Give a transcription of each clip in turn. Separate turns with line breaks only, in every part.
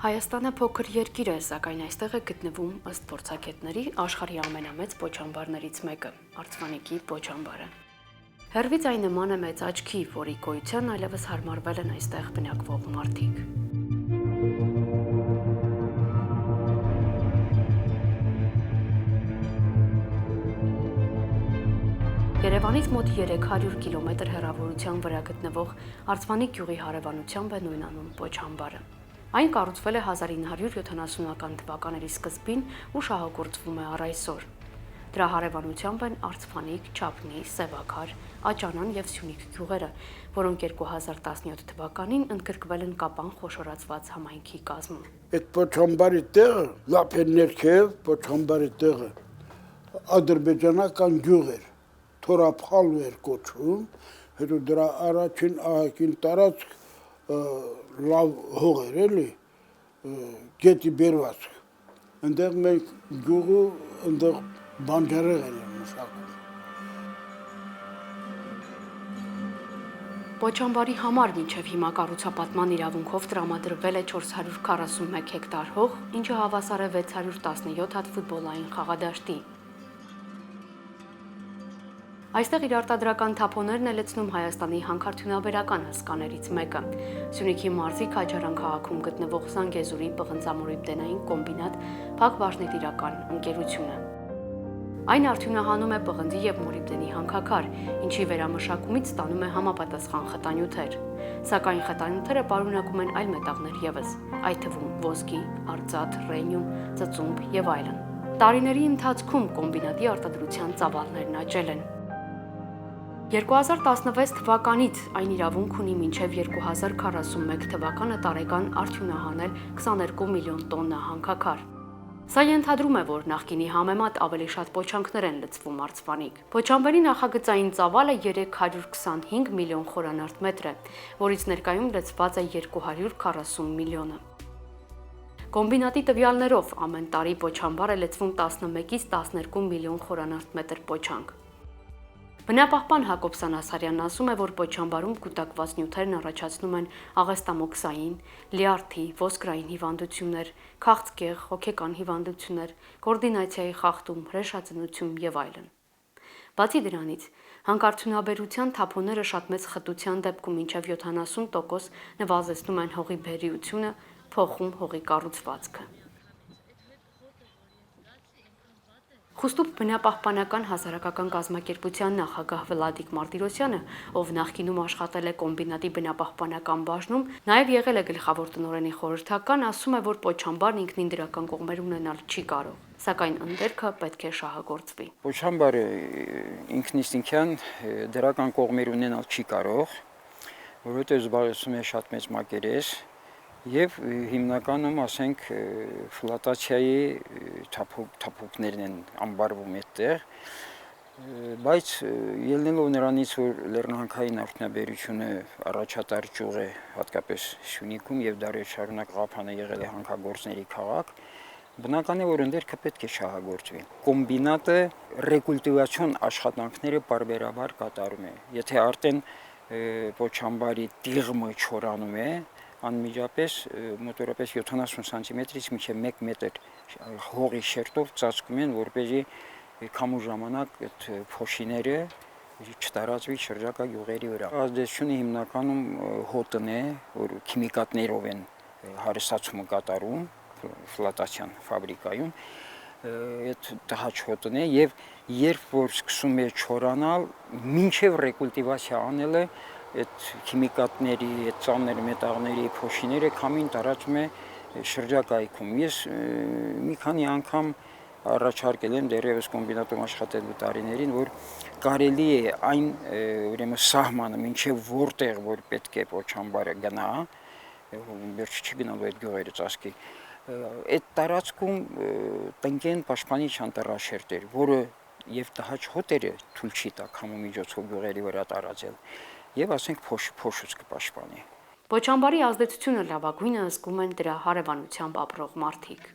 Հայաստանը փոքր երկիր է, սակայն այստեղ է գտնվում ըստ փորձագետների աշխարհի ամենամեծ պոչամբարներից մեկը՝ Արծվանիկի պոչամբարը։ Հեռվից այն նման է մեծ աչքի, որի գոյության այլևս հարմարվել են այստեղ բնակվող մարդիկ։ Երևանից մոտ 300 կիլոմետր հեռավորության վրա գտնվող Արծվանիկ գյուղի հարևանությամբ է նույնանուն պոչամբարը։ Այն կառուցվել է 1970-ական թվականների սկզբին ու շահագործվում է առ այսօր։ Դրա հարևանությամբ են Արծվանիկ, Չափնի, Սևաքար, Աճանան եւ Սյունիք գյուղերը, որոնք 2017 թվականին ընդգրկվել են Կապան խոշորացված համայնքի կազմում։
Այդ պոչամբարի տեղը, լապեն ներքև պոչամբարի տեղը ադրբեջանական գյուղ էր, թորափխալու էր կոչվում, հետո դրա առաջին ահագին տարածք լավ հող էր էլի, գետի բերվածք, ընդեղ մենք գյուղը, ընդեղ բանջարեղեն էր մշակում։
Պոչամբարի համար մինչև հիմա կառուցապատման իրավունքով տրամադրվել է 441 հեկտար հող, ինչը հավասար է 617 հատ ֆուտբոլային խաղադաշտի։ Այստեղ իր արտադրական թափոններն է լցնում Հայաստանի հանքարդյունաբերական հսկաներից մեկը՝ Սյունիքի մարզի Քաջարան քաղաքում գտնվող Զանգեզուրի պղնձամոլիբդենային կոմբինատ փակbaşնետիրական ընկերությունը։ Այն արդյունահանում է պղնձի եւ մոլիբդենի հանքաքար, ինչի վերամշակումից ստանում է համապատասխան խտանյութեր։ Սակայն խտանյութերը պարունակում են այլ մետաղներ եւս, այդ թվում ոսկի, արծաթ, ռենիում, ծծումբ եւ այլն։ Տարիների ընթացքում կոմբինատի արտադրության ծավալներն աճել են։ 2016 թվականից այն իրավունք ունի մինչև 2041 թվականը տարեկան արդյունահանել 22 միլիոն տոննա հանքաքար։ Սա ենթադրում է, որ նախկինի համեմատ ավելի շատ պոչանքներ են լցվում Արծվանիկ։ Պոչամբարի նախագծային ծավալը 325 միլիոն խորանարդ է, որից ներկայում լցված է 240 միլիոնը։ Կոմբինատի տվյալներով ամեն տարի պոչամբար է լցվում 11-ից 12 միլիոն խորանարդ պոչանք։ Բնապահպան Հակոբսան Ասարյանն ասում է, որ պոչամբարում կուտակված նյութերն առաջացնում են աղեստամոքսային, լյարդի, ոսկրային հիվանդություններ, քաղցկեղ, հոգեկան հիվանդություններ, կոորդինացիայի խախտում, հրեշածնություն եւ այլն։ Բացի դրանից, հանքարդյունաբերության թափոնները շատ մեծ խտության դեպքում մինչև 70% նվազեցնում են հողի բերիությունը, փոխում հողի կառուցվածքը։ Խուստուփ բնապահպանական հասարակական կազմակերպության նախագահ Վլադիկ Մարտիրոսյանը, ով նախկինում աշխատել է կոմբինատի բնապահպանական բաժնում, նաև եղել է գլխավոր տնօրենի խորհրդական, ասում է, որ պոչամբարն ինքնին դրական կողմեր ունենալ չի կարող, սակայն ընդերքը պետք է շահագործվի։
Պոչամբարը ինքնիստինքյան դրական կողմեր ունենալ չի կարող, որովհետև զբաղեցնում է շատ մեծ մակերես եւ հիմնականում, ասենք, ֆլոտացիայի թափուկներն են ամբարվում այդտեղ, բայց ելնելով նրանից, որ լեռնահանքային արդյունաբերությունը առաջատար ճյուղ է, հատկապես Սյունիքում եւ դարեր շարունակ Ղափանը եղել է հանքագործների քաղաք, բնական է, որ ընդերքը պետք է շահագործվի։ Կոմբինատը ռեկուլտիվացիոն աշխատանքները պարբերաբար կատարում է։ Եթե արդեն պոչամբարի տիղմը չորանում է, անմիջապես մոտորապես 70 սանտիմետրից մինչև 1 մետր հողի շերտով ծածկում են, որպեսզի քամու ժամանակ այդ փոշիները չտարածվի շրջակա գյուղերի վրա։ Ազդեցությունը հիմնականում հոտն է, որ քիմիկատներով են հարստացումը կատարում ֆլոտացիան ֆաբրիկայում, այդ տհաճ հոտն է եւ երբ որ սկսում է չորանալ, մինչև ռեկուլտիվացիա անելը այդ քիմիկատների, այդ ծանր մետաղների փոշիները քամին տարածում է շրջակայքում։ Ես մի քանի անգամ առաջարկել եմ դեռևս կոմբինատում աշխատելու տարիներին, որ կարելի է այն ուրեմն սահմանը մինչև որտեղ որ պետք է պոչամբարը գնա, վերջ չգնալու այդ գյուղերը ծածկի, այդ տարածքում տնկեն պաշտպանիչ անտառաշերտեր, որը եւ տհաճ հոտերը թույլ չի տա քամու միջոցով գյուղերի վրա տարածել, եւ ասենք փոշուց կպաշտպանի։
Պոչամբարի ազդեցությունը լավագույնը զգում են դրա հարևանությամբ ապրող մարդիկ։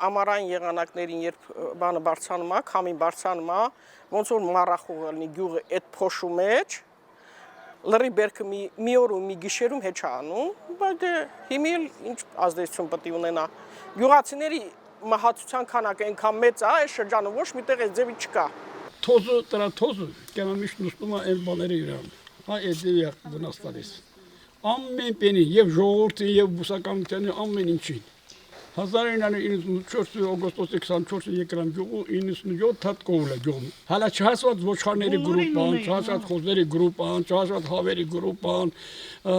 Ամառային եղանակներին, երբ բանը բարձրանում է, քամին բարձրանում է, ոնց որ մառախուղ լինի գյուղը այդ փոշու մեջ, լրի բերքը մի օր ու մի գիշերում հետ չանում, բայց դե հիմի ինչ ազդեցություն պետք է ունենա։ Գյուղացիների մահացության քանակը այնքան մեծ է, այս շրջանում ոչ միտեղ այս ձևի չկա։
Թոզը, դրա թոզը, կյանամիշտ նստում է այն բաների իրան, էդի վնաստալիս։ Ամեն պենի, և ժողովրդի, և բուսականությանի, ամեն ինչին։ 1994 օգոստոսի 24-ը եկրամ գյուղու 97 հատ կողլ է գյուղում։ Հալա չհասված ոչխարների գրուպան, չհասված խոզերի գրուպան, չհասված հավերի գրուպան,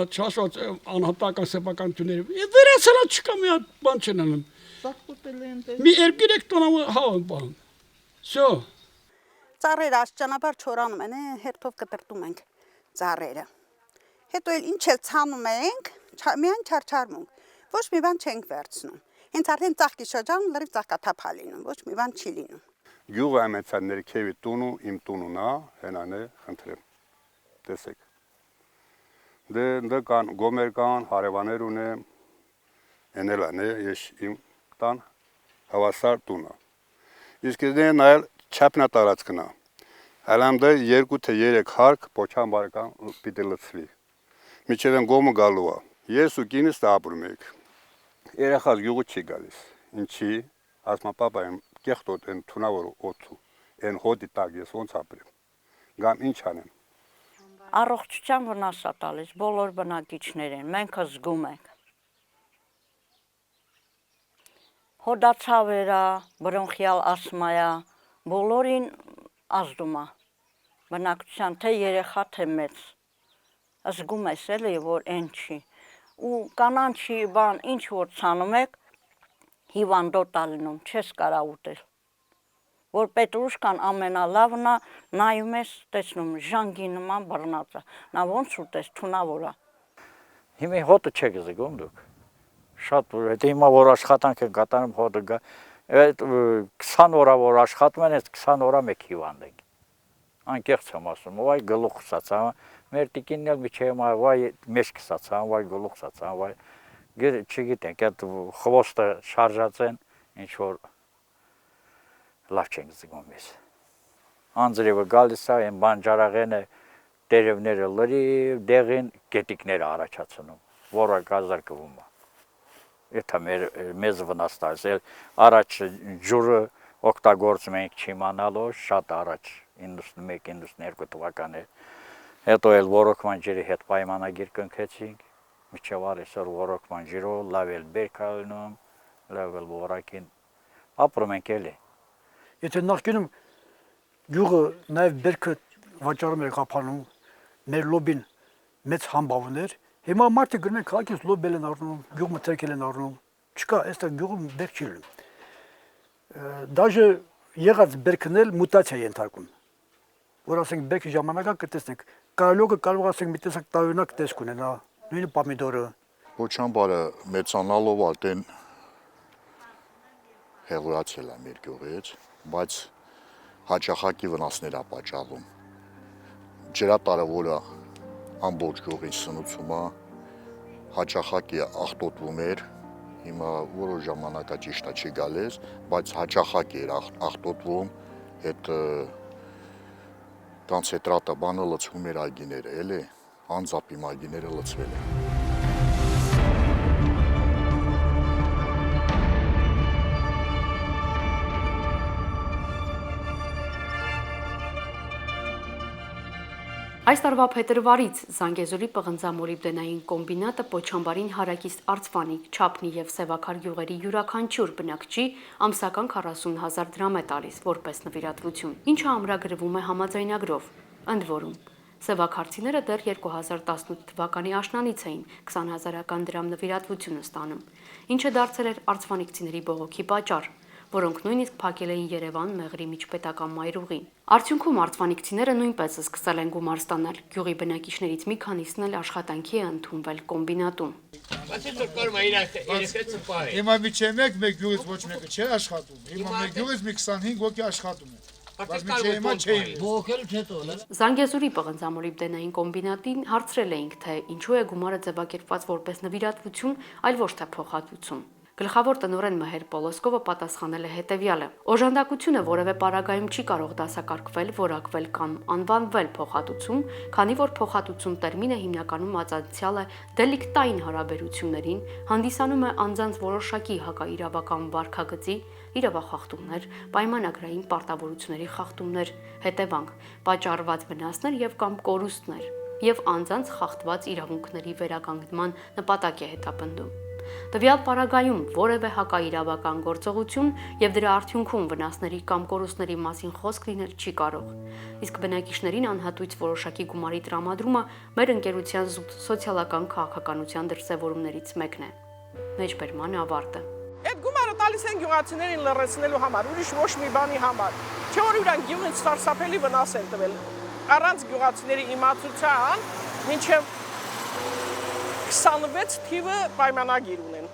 չհասված անհատական սեփականությունների։ Վերացրա չկա մի հատ բան չեն անում։ Մի 2-3 տոննա հավ են պահում։ Всё։
Ծառերը աստիճանաբար չորանում են, հերթով կտրտում ենք ծառերը։ Հետո էլ ինչ էլ ցանում ենք, միայն չարչարմունք։ Ոչ մի բան չենք վերցնում։ Հենց արդեն ծաղկի շրջանում լրիվ ծաղկաթափ է լինում, ոչ մի բան չի լինում։
Գյուղը ամենցան ներքևի տունու իմ տունուն է, հենան է, խնդրեմ, տեսեք։ Դե կան գոմեր կան, հարևաներ ունեմ, էնելան է, ես իմ տան հավասար տունը։ Իսկ դե նայել չափնա տարածքն է։ Հալամ դե 2 թե 3 հարկ պոչամբար կան պիտի լցվի։ Միջև են գոմը գալու է։ Ես ու կինս ապրում ենք։ Երախած գյուղը չի գալիս։ Ինչի, ասма պապա եմ կեղտոտ են թունավոր օդու, են հոտի տակ ես ոնց ապրեմ։ Գամ ինչ անեմ։
Առողջության վնաս է տալիս բոլոր բնակիչներին, մենք զգում ենք։ Հոդացավերա, բրոնխիալ ասմայա, բոլորին ազդում է։ Բնակչության թե երեխա, թե մեծ։ Զգում ես էլի, որ այն չի։ Ու կանանչի բան ինչ որ ցանում եք հիվանդոտ ալնում չես կարա ուտել որ պետրուշկան ամենալավն է նայում ես տեսնում ժանգի նման բռնած է նա ոնց ուտես թունավոր է
Հիմա հոտը չեք զգում դուք շատ այդ հիմա որ աշխատանք են կատարում հոտը գա այդ 20 օրա որ աշխատում են այդ 20 օրա մեկ հիվանդ ենք անկեղծ եմ ասում վայ գլուխ սացա մեր տիկինն էլ միջև վայ մեզ կսացա վայ գլուխ սացա վայ չգիտենք այդ խոստը շարժած են ինչ որ լավ չենք զգում ես անձրևը գալիս է այն բանջարեղենը տերևները լրիվ դեղին գետիկները առաջացնում որը գազարկվում է Եթե մեզ վնաս տալիս առաջ ջուրը օգտագործում ենք չիմանալով շատ առաջ 91-92 թվականի հետո էլ ոռոգման ջրի հետ պայմանագիր կնքեցինք միջև այսօր ոռոգման ջրով լավ էլ բերք ալնում լավ էլ ոռակին ապրում ենք էլի
Եթե նախկինում գյուղը նաև բերքը վաճառում էր խափանում մեր լոբին մեծ համբավ ուներ Հիմա մարդը գնում են քաղաքից լոբել են առնում, գյուղ մթերքել են առնում, չկա, այստեղ գյուղում բերք չի լինում։ Դաժե եղած բերքն էլ մուտացիա ենթարկում։ Որ ասենք բերքի ժամանակա կտեսնեք, կարելոգը կարող ասենք մի տեսակ տարօրինակ տեսք ունենա, նույնը պոմիդորը։
Պոչամբարը մեծանալով արդեն հեղորացել է մեր գյուղից, բայց հաճախակի վնասներ է պատճառում։ Ջրատարը, որը ամբողջ գյուղի սնուցում է, հաճախակի աղտոտվում էր, հիմա որոշ ժամանակա ճիշտ է չի գալիս, բայց հաճախակի էր աղտոտվում, այդ կոնցենտրատը բանը լցվում էր այգիները, էլի, անձապի այգիները լցվել են։
Այս տարվա փետրվարից Զանգեզուրի պղնձամոլիբդենային կոմբինատը պոչամբարին հարակից Արծվանիկ, Չափնի եւ Սևաքար գյուղերի յուրաքանչյուր բնակչի ամսական 40,000 դրամ է տալիս որպես նվիրատվություն, ինչը ամրագրվում է համաձայնագրով։ Ընդ որում, սևաքարցիները դեռ 2018 թվականի աշնանից էին 20,000 դրամ նվիրատվությունը ստանում, ինչը դարձել էր արծվանիկցիների բողոքի պատճառ, որոնք նույնիսկ փակել էին Երևան Մեղրի միջպետական մայրուղին։ Արդյունքում արծվանիկցիները նույնպես սկսել են գումար ստանալ։ Գյուղի բնակիչներից մի քանիսն էլ աշխատանքի է ընդունվել կոմբինատում։
Հիմա միջև մեկ գյուղից ոչ մեկը չէ աշխատում։ Հիմա մեկ գյուղից մի 25 հոգի աշխատում է։
Զանգեզուրի պղնձամոլիբդենային կոմբինատին հարցրել էինք, թե ինչու է գումարը ձևակերպված որպես նվիրատվություն, այլ ոչ թե փոխհատուցում։ Գլխավոր տնօրեն Մհեր Պոլոսկովը պատասխանել է հետևյալը. օժանդակությունը որևէ պարագայում չի կարող դասակարգվել, որակվել կամ անվանվել փոխհատուցում, քանի որ փոխհատուցում տերմինը հիմնականում ածանցյալ է դելիկտային հարաբերություններին, հանդիսանում է անձանց որոշակի հակաիրավական վարքագծի, իրավախախտումներ, պայմանագրային պարտավորությունների խախտումներ, հետևանք, պատճառված վնասներ եւ կամ կորուստներ եւ անձանց խախտված իրավունքների վերականգնման նպատակ է հետապնդում։ Տվյալ պարագայում որևէ հակաիրավական գործողություն եւ դրա արդյունքում վնասների կամ կորուստների մասին խոսք լինել չի կարող։ Իսկ բնակիչներին անհատույց որոշակի գումարի տրամադրումը մեր ընկերության զուտ սոցիալական քաղաքականության դրսևորումներից մեկն է։ Մեջբերման ավարտը։
Այդ գումարը տալիս են գյուղացիներին լրացնելու համար, ուրիշ ոչ մի բանի համար։ Չէ՞ որ իրանք գյուղից սարսափելի վնաս են տվել։ Առանց գյուղացիների իմացության մինչև 26 թիվը պայմանագիր ունեն,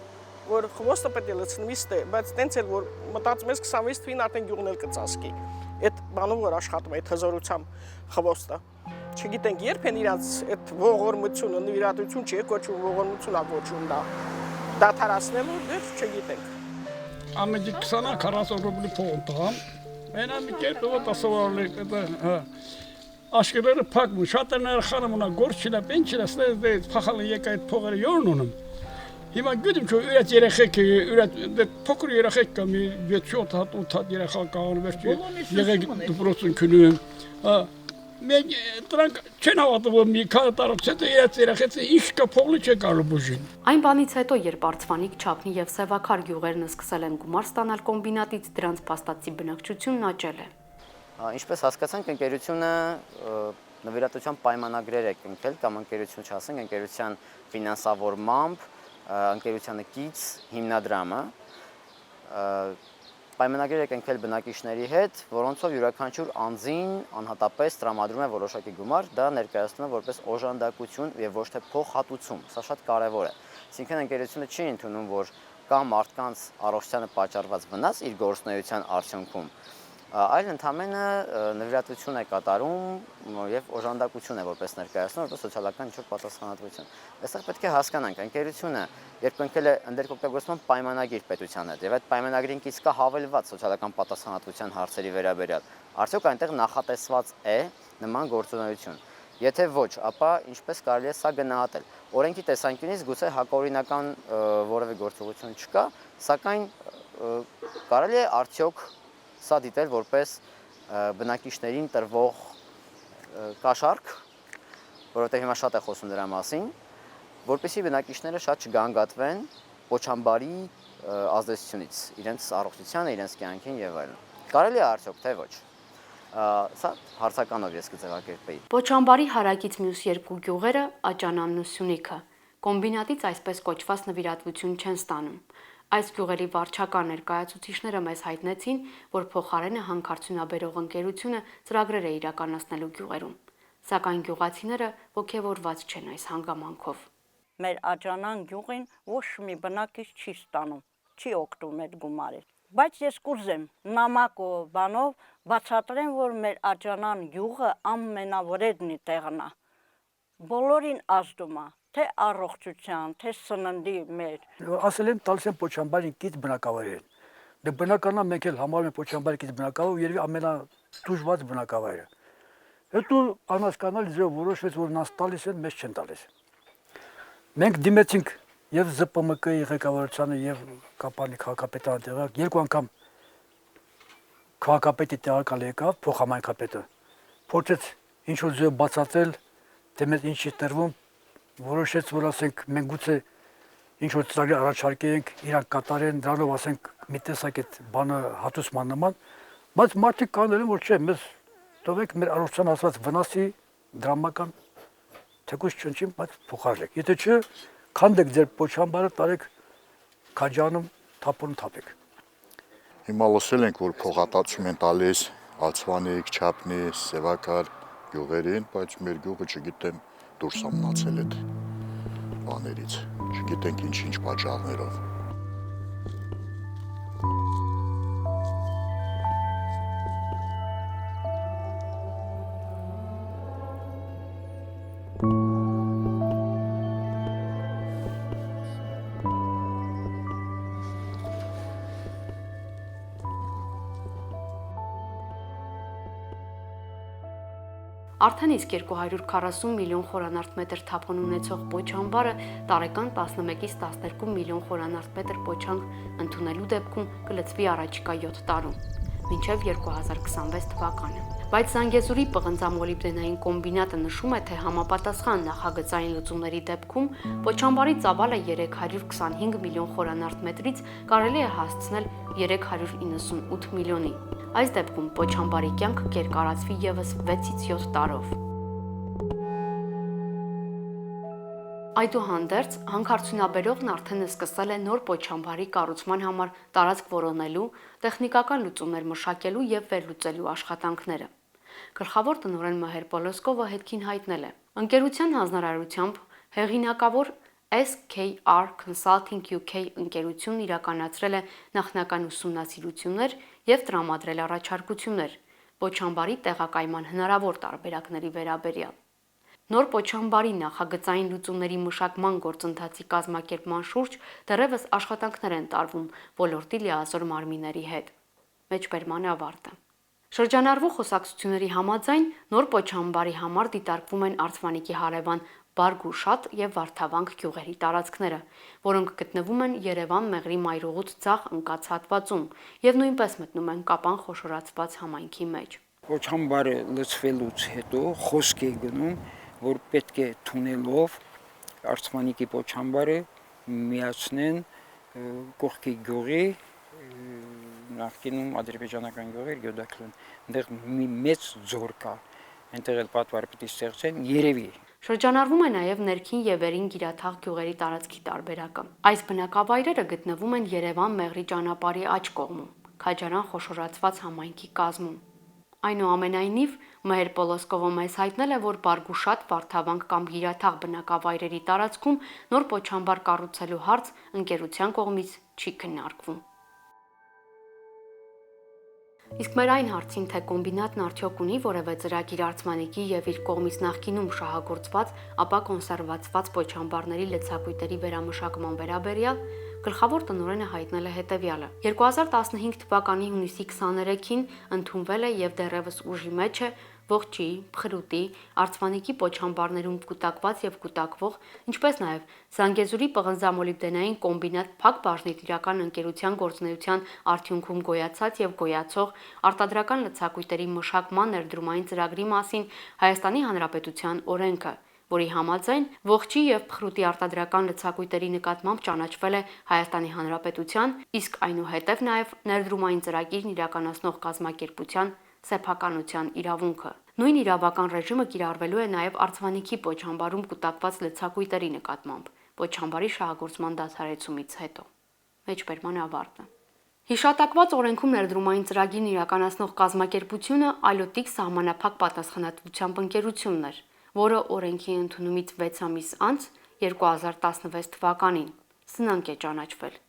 որ խոստը պետք է լցնվի ստե, բայց տենց էլ որ մտածում ես 26 թվին արդեն գյուղն էլ կծածկի։ Այդ բանով որ աշխատում է, այդ հզորությամբ խոստը։ Չգիտենք երբ են իրանց այդ ողորմությունը, նվիրատվություն չի կոչվում, ողորմություն է կոչվում դա։ Դադարացնելու դեռ չգիտենք։
Ամենի 20-40 ռուբլի փող տամ, մենա մի կերպ ով տասավորալի Աշխարհը փակում, շատերները խանում ունա գործիլա, պենչիլա, ստեյց փախալը եկա այդ փողերը յորն ունեմ։ Հիմա գիտեմ չէ, ուրած երեխեք, ուրած փոքր երեխեք կամ 7 հատ 8 հատ երեխա կան, վերջի եղեք դպրոցին քնում։ Մենք դրանք չեն հավատում, որ մի քանի տարուց հետո իրաց երեխեքը ինչ կա փողը չէ կարող բուժին։
Այն բանից հետո, երբ Արծվանիկ, Չափնի եւ Սևաքար գյուղերն սկսել են գումար ստանալ կոմբինատից, դրանց փաստացի բնակչությունն աճել է։
Ինչպես հասկացանք, ընկերությունը նվիրատվության պայմանագրեր է կնքել կամ ընկերություն չասենք, ընկերության ֆինանսավորմամբ, ընկերությանը կից հիմնադրամը պայմանագրեր է կնքել բնակիչների հետ, որոնցով յուրաքանչյուր անձին անհատապես տրամադրում է որոշակի գումար, դա ներկայացնում է որպես օժանդակություն եւ ոչ թե փոխհատուցում, սա շատ կարեւոր է։ Այսինքն ընկերությունը չի ընդունում, որ կա մարդկանց առողջությանը պատճառված վնաս իր գործունեության արդյունքում, այլ ընդհանրապես նվիրատվություն է կատարում եւ օժանդակություն է որպես ներկայացնում, որպես սոցիալական ինչ-որ պատասխանատվություն։ Այստեղ պետք է հասկանանք, ընկերությունը երբ կնքել է ընդերկօգտագործման պայմանագիր պետության հետ եւ այդ պայմանագրին կից կա հավելված սոցիալական պատասխանատվության հարցերի վերաբերյալ, արդյոք այնտեղ նախատեսված է նման գործունեություն։ Եթե ոչ, ապա ինչպես կարելի է սա գնահատել։ Օրենքի տեսանկյունից գուցե հակօրինական որևէ գործողություն չկա, սակայն կարելի է արդյոք սա դիտել որպես բնակիչներին տրվող կաշառք, որովհետև հիմա շատ է խոսում դրա մասին, որպեսզի բնակիչները շատ չգանգատվեն պոչամբարի ազդեցությունից, իրենց առողջությանը, իրենց կյանքին եւ այլն։ Կարելի է արդյոք թե ոչ։ Սա հարցականով ես կձևակերպեի։
Պոչամբարի հարակից մյուս երկու գյուղերը Աճանանն ու Սյունիքը կոմբինատից այսպես կոչված նվիրատվություն չեն ստանում։ Այս գյուղերի վարչական ներկայացուցիչները մեզ հայտնեցին, որ փոխարենը հանքարդյունաբերող ընկերությունը ծրագրեր է իրականացնելու գյուղերում, սակայն գյուղացիները ողջևորված չեն այս հանգամանքով։
Մեր Աճանան գյուղին ոչ մի բնակիչ չի ստանում, չի օգտվում այդ գումարից։ Բայց ես կուզեմ նամակով բանով բացատրեմ, որ մեր Աճանան գյուղը ամենավրեդնի տեղն է։ Բոլորին ազդում է, թե առողջության, թե սննդի մեր։
Ասել են տալիս են պոչամբարին կից բնակավայրեր։ Դե բնականա մենք էլ համարում ենք պոչամբարի կից բնակավայր ու երևի ամենադժվար բնակավայրը։ Հետո անհասկանալի ձև որոշվեց, որ նրանց տալիս են, մեզ չեն տալիս։ Մենք դիմեցինք եւ ԶՊՄԿ-ի ղեկավարությանը եւ Կապանի քաղաքապետարանի տեղակ, երկու անգամ քաղաքապետի տեղակալ եկավ, փոխհամայնքապետը։ Փորձեց ինչ որ ձև բացատրել, թե մեզ ինչի տրվում, որոշեց, որ ասենք մենք գուցե ինչ որ ծրագիր առաջարկենք, իրանք կատարեն, դրանով ասենք մի տեսակ այդ բանը հատուցման նման, բայց մարդիկ կանել են, որ չէ, մեզ տվեք մեր առողջության ասված վնասի դրամական թեկուզ չնչին, բայց փոխարեք։ Եթե չէ, քանդեք ձեր պոչամբարը, տարեք քաջանում, թափոնում թափեք։
Հիմա լսել ենք, որ փոխհատուցում են տալիս Արծվանիկ, Չափնի, Սևաքար գյուղերին, բայց մեր գյուղը չգիտեմ դուրս է մնացել այդ բաներից, չգիտենք ինչ պատճառներով։
Արդեն իսկ 240 միլիոն խորանարդ մետր թափոն ունեցող պոչամբարը տարեկան 11-ից 12 միլիոն խորանարդ մետր պոչանք ընդունելու դեպքում կլցվի առաջիկա 7 տարում, մինչև 2026 թվականը։ Բայց Զանգեզուրի պղնձամոլիբդենային կոմբինատը նշում է, թե համապատասխան նախագծային լուծումների դեպքում պոչամբարի ծավալը 325 միլիոն խորանարդ մետրից կարելի է հասցնել 398 միլիոնի։ Այս դեպքում պոչամբարի կյանքը կերկարացվի ևս 6-ից 7 տարով։ Այդուհանդերձ, հանքարդյունաբերողն արդեն սկսել է նոր պոչամբարի կառուցման համար տարածք որոնելու, տեխնիկական լուծումներ մշակելու եւ վերլուծելու աշխատանքները։ Գլխավոր տնօրեն Մհեր Պոլոսկովը հետքին հայտնել է. ընկերության հանձնարարությամբ հեղինակավոր SKR Consulting UK ընկերությունն իրականացրել է նախնական ուսումնասիրություններ եւ տրամադրել առաջարկություններ պոչամբարի տեղակայման հնարավոր տարբերակների վերաբերյալ։ Նոր պոչամբարի նախագծային լուծումների մշակման գործընթացի կազմակերպման շուրջ դեռևս աշխատանքներ են տարվում ոլորտի լիազոր մարմինների հետ։ Մեջբերման ավարտը։ Շրջանառվող խոսակցությունների համաձայն նոր պոչամբարի համար դիտարկվում են Արծվանիկի հարևան Բարգուշատ եւ Վարդավանք գյուղերի տարածքները, որոնք գտնվում են Երևան-Մեղրի մայրուղուց ձախ ընկած հատվածում եւ նույնպես մտնում են Կապան խոշորացված համայնքի մեջ։
Պոչամբարը լցվելուց հետո խոսք է գնում, որ պետք է թունելով Արծվանիկի պոչամբարը միացնեն կողքի գյուղի նախկինում ադրբեջանական գյուղեր գյուդակլուն, այնտեղ մի մեծ ձոր կա, այնտեղ էլ պատվար պիտի ստեղծեն, երևի։
Շրջանառվում է նաև ներքին եւ վերին Գիրաթաղ գյուղերի տարածքի տարբերակը։ Այս բնակավայրերը գտնվում են Երևան-Մեղրի ճանապարհի աջ կողմում, Քաջարան խոշորացված համայնքի կազմում։ Այնուամենայնիվ, Մհեր Պոլոսկովը մեզ հայտնել է, որ Բարգուշատ, Վարդավանք կամ Գիրաթաղ բնակավայրերի տարածքում նոր պոչամբար կառուցելու հարց ընկերության կողմից չի քննարկվում։ Իսկ մեր այն հարցին, թե կոմբինատն արդյոք ունի որևէ ծրագիր Արծվանիկի եւ իր կողմից նախկինում շահագործված, ապա կոնսերվացված պոչամբարների լցակույտերի վերամշակման վերաբերյալ, գլխավոր տնօրենը հայտնել է հետևյալը. 2015 թվականի հունիսի 23-ին ընդունվել է եւ դեռևս ուժի մեջ է ողջի, փխրուտի, Արծվանիկի պոչամբարներում կուտակված եւ կուտակվող, ինչպես նաեւ Զանգեզուրի պղնձամոլիբդենային կոմբինատ փակ բաժնետիրական ընկերության գործունեության արդյունքում գոյացած եւ գոյացող արտադրական լցակույտերի մշակման ներդրումային ծրագրի մասին Հայաստանի Հանրապետության օրենքը, որի համաձայն ողջի եւ փխրուտի արտադրական լցակույտերի նկատմամբ ճանաչվել է Հայաստանի Հանրապետության, իսկ այնուհետև նաեւ ներդրումային ծրագիրն իրականացնող կազմակերպության սեփականության իրավունքը։ Նույն իրավական ռեժիմը կիրառվելու է նաև Արծվանիկի պոչամբարում կուտակված լցակույտերի նկատմամբ պոչամբարի շահագործման դադարեցումից հետո։ Մեջբերման ավարտը։ Հիշատակված օրենքում ներդրումային ծրագիրն իրականացնող կազմակերպությունը այլոթիկ սահմանափակ պատասխանատվությամբ ընկերությունն էր, որը օրենքի ընդունումից 6 ամիս անց 2016 թվականին սնանկ է ճանաչվել։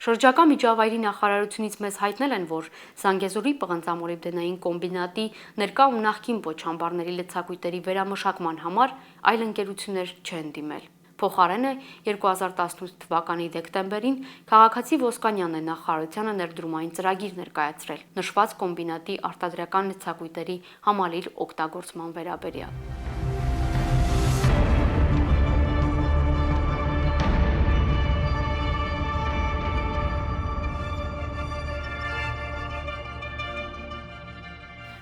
Շրջակա միջավայրի նախարարությունից մեզ հայտնել են, որ Զանգեզուրի պղնձամոլիբդենային կոմբինատի ներկա ու նախկին պոչամբարների լցակույտերի վերամշակման համար այլ ընկերություններ չեն դիմել։ Փոխարենը 2018 թվականի դեկտեմբերին քաղաքացի Ոսկանյանն է նախարարությանը ներդրումային ծրագիր ներկայացրել նշված կոմբինատի արտադրական լցակույտերի համալիր օգտագործման վերաբերյալ։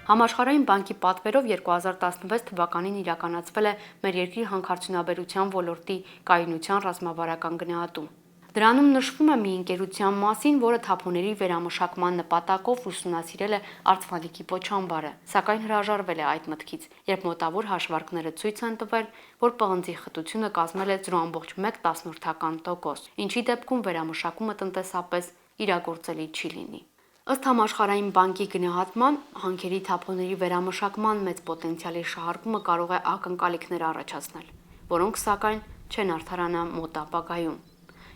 Համաշխարհային բանկի պատվերով 2016 թվականին իրականացվել է մեր երկրի հանքարդյունաբերության ոլորտի կայունության ռազմավարական գնահատում։ Դրանում նշվում է մի ընկերության մասին, որը թափոնների վերամշակման նպատակով ուսումնասիրել է Արծվանիկի պոչամբարը, սակայն հրաժարվել է այդ մտքից, երբ մոտավոր հաշվարկները ցույց են տվել, որ պղնձի խտությունը կազմել է 0.1%, ինչի դեպքում վերամշակումը տնտեսապես իրագործելի չի լինի։ Ըստ Համաշխարհային բանկի գնահատման, հանքերի թափոնների վերամշակման մեծ պոտենցիալի շահարկումը կարող է ակնկալիքներ առաջացնել, որոնք սակայն չեն արդարանա մոտ ապագայում։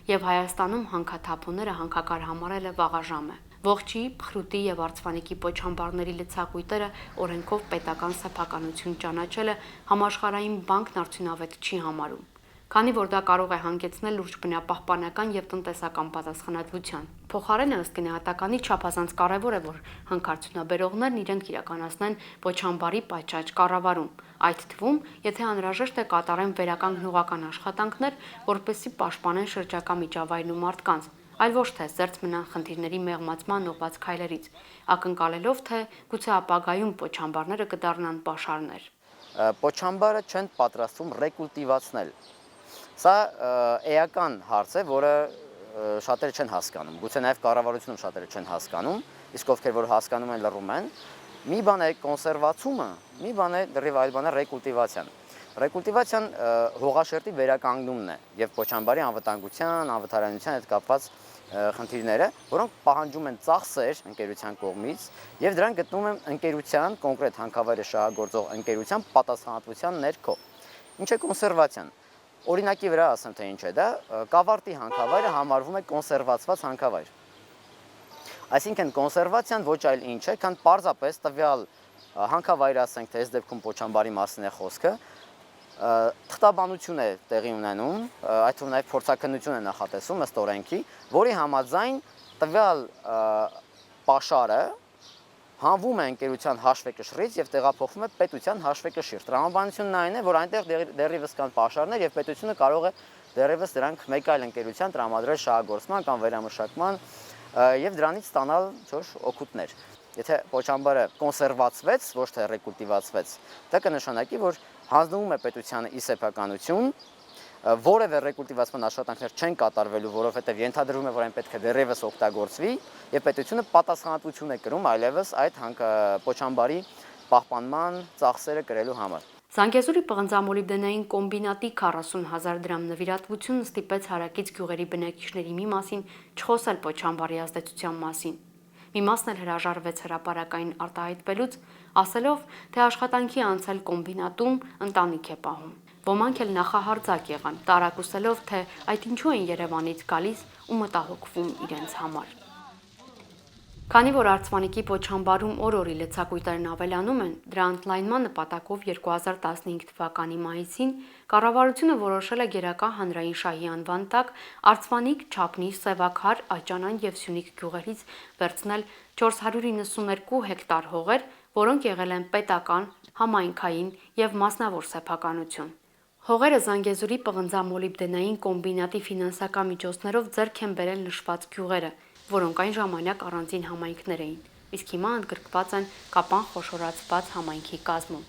Եվ Հայաստանում հանքաթափոնները հանքակար համարելը վաղաժամ է։ Ողջի, փխրուտի եւ Արծվանիկի պոչամբարների լցակույտերը օրենքով պետական սեփականություն ճանաչելը Համաշխարհային բանկն արդյունավետ չի համարում։ քանի որ դա կարող է հանգեցնել լուրջ բնապահպանական եւ տնտեսական պատասխանատվության։ Փոխարենը ըստ գնահատականի չափազանց կարևոր է, որ հանքարդյունաբերողներն իրենք իրականացնեն պոչամբարի պատշաճ կառավարում, այդ թվում, եթե անհրաժեշտ է կատարեն վերականգնողական աշխատանքներ, որպեսզի պաշտպանեն շրջակա միջավայրն ու մարդկանց, այլ ոչ թե զերծ մնան խնդիրների մեղմացման ուղղված քայլերից, ակնկալելով, թե գուցե ապագայում պոչամբարները կդառնան պաշարներ։
Պոչամբարը չեն պատրաստվում ռեկուլտիվացնել։ Սա էական հարց է, որը շատերը չեն հասկանում, գուցե նաև կառավարությունում շատերը չեն հասկանում, իսկ ովքեր որ հասկանում են լռում են։ Մի բան է կոնսերվացումը, մի բան է դեռև այլ բան է ռեկուլտիվացիան։ Ռեկուլտիվացիան հողաշերտի վերականգնումն է եւ պոչամբարի անվտանգության, անվտարանության հետ կապված խնդիրները, որոնք պահանջում են ծախսեր ընկերության կողմից եւ դրանք գտնում են ընկերության, կոնկրետ հանքավայրը շահագործող ընկերության պատասխանատվության ներքո։ Ինչ է կոնսերվացիան։ Օրինակի վրա ասեմ թե ինչ է դա, կավարտի հանքավայրը համարվում է կոնսերվացված հանքավայր։ Այսինքն կոնսերվացիան ոչ այլ ինչ է, քան պարզապես տվյալ հանքավայրը, ասենք թե այս դեպքում պոչամբարի մասին է խոսքը, թղթաբանություն է տեղի ունենում, այդ թվում նաև փորձագետություն է նախատեսում ըստ օրենքի, որի համաձայն տվյալ պաշարը հանվում է ընկերության հաշվեկշռից եւ տեղափոխվում է պետության հաշվեկշիռ։ Տրամաբանությունն այն է, որ այնտեղ դեռևս կան պաշարներ եւ պետությունը կարող է դեռևս դրանք մեկ այլ ընկերության տրամադրել շահագործման կամ վերամշակման եւ դրանից ստանալ օգուտներ։ Եթե պոչամբարը կոնսերվացվեց, ոչ թե ռեկուլտիվացվեց, դա կնշանակի, որ հանձնվում է պետությանը ի սեփականություն, որևէ ռեկուլտիվացման աշխատանքներ չեն կատարվելու, որովհետև ենթադրվում է, որ այն պետք է դեռևս օգտագործվի, եւ պետությունը պատասխանատվություն է կրում այլևս այդ պոչամբարի պահպանման ծախսերը կրելու համար։
Զանգեզուրի պղնձամոլիբդենային կոմբինատի 40,000 դրամ նվիրատվությունը ստիպեց հարակից գյուղերի բնակիչների մի մասին չխոսել պոչամբարի ազդեցության մասին։ Մի մասն էլ հրաժարվեց հրապարակային արտահայտվելուց, ասելով, թե աշխատանքի անցել կոմբինատում ընտանիք է պահում։ Ոմանք էլ նախահարձակ եղան, տարակուսելով, թե այդ ինչու են Երևանից գալիս ու մտահոգվում իրենց համար։ Քանի որ Արծվանիկի պոչամբարում օր-օրի լցակույտերն ավելանում են, դրա ընդլայնման նպատակով 2015 թվականի մայիսին կառավարությունը որոշել է գերակա հանրային շահի անվան տակ Արծվանիկ, Չափնի, Սևաքար, Աճանան եւ Սյունիք գյուղերից վերցնել 492 հեկտար հողեր, որոնք եղել են պետական, համայնքային եւ մասնավոր սեփականություն։ Հողերը Զանգեզուրի պղնձամոլիբդենային կոմբինատի ֆինանսական միջոցներով ձեռք են բերել նշված գյուղերը, որոնք այն ժամանակ առանձին համայնքներ էին, իսկ հիմա ընդգրկված են Կապան խոշորացված համայնքի կազմում։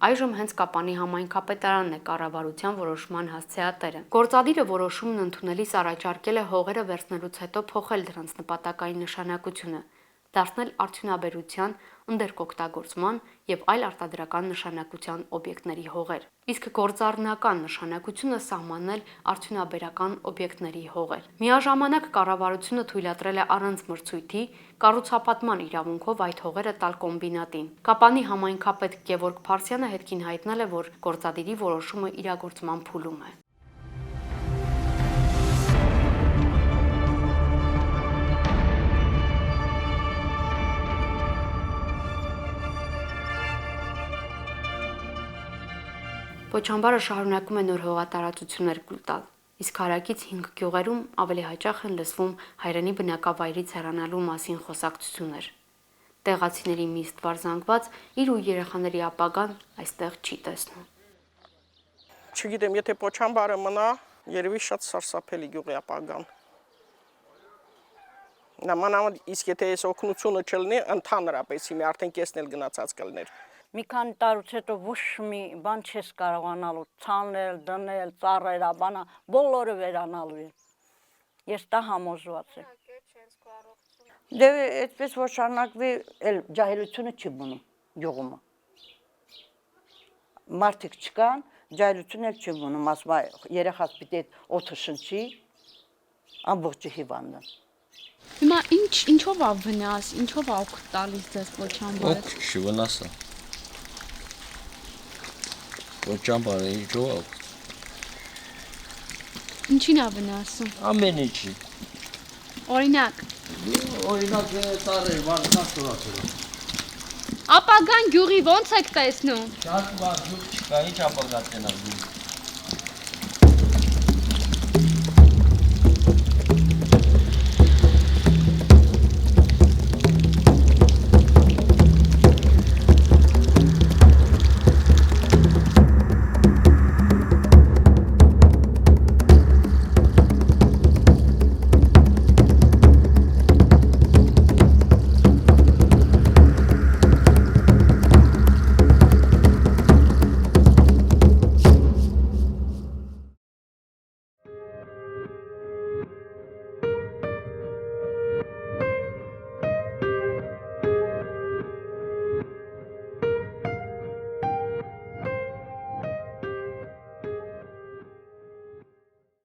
Այժմ հենց Կապանի համայնքապետարանն է կառավարության որոշման հասցեատերը։ Գործադիրը որոշումն ընդունելիս առաջարկել է հողերը վերցնելուց հետո փոխել դրանց նպատակային նշանակությունը, դարձնել արդյունաբերության, ընդերկօգտագործման եւ այլ արտադրական նշանակության օբյեկտների հողեր, իսկ գործառնական նշանակությունը սահմանել արդյունաբերական օբյեկտների հողեր։ Միաժամանակ կառավարությունը թույլատրել է առանց մրցույթի կառուցապատման իրավունքով այդ հողերը տալ կոմբինատին։ Կապանի համայնքապետ Գևորգ Փարսյանը հետքին հայտնել է, որ գործադիրի որոշումը իրագործման փուլում է։ Պոչամբարը շարունակում է նոր հողատարածություններ կուլ տալ, իսկ հարակից 5 գյուղերում ավելի հաճախ են լսվում հայրենի բնակավայրից հեռանալու մասին խոսակցություններ։ Տեղացիների մի ստվար զանգված իր ու երեխաների ապագան այստեղ չի տեսնում։
Չգիտեմ, եթե պոչամբարը մնա, երևի շատ սարսափելի գյուղի ապագան։ Նամանավանդ իսկ եթե այս օգնությունը չլինի, ընդհանրապես հիմա արդեն կեսն էլ գնացած կլներ։
Մի քանի տարուց հետո ոչ մի բան չես կարողանալու ցանել, դնել, ծառերը, բանա, բոլորը վերանալու է։ Ես դա համոզված եմ։ Դե այդպես որ շարունակվի, էլ ջահելությունը չի մնում գյուղում։ Մարդիկ չկան, ջահելությունը չի մնում, ասում է երեխաս պիտի օդը շնչի, ամբողջը հիվանդ է։
Հիմա ինչով է վնաս, ինչով է օգուտ տալիս ձեզ պոչամբարը։
Օգուտ չի վնասը։ Պոչամբարը ինչով է օգուտ։
Ինչին է վնասում։
Ամեն ինչի։
Օրինակ
ծառեր, մարդկանց ստորացել։
Ապագան գյուղի ո՞նց եք տեսնում։
Շատ վաղ գյուղ չկա, ինչ ապագա տնա գյուղ։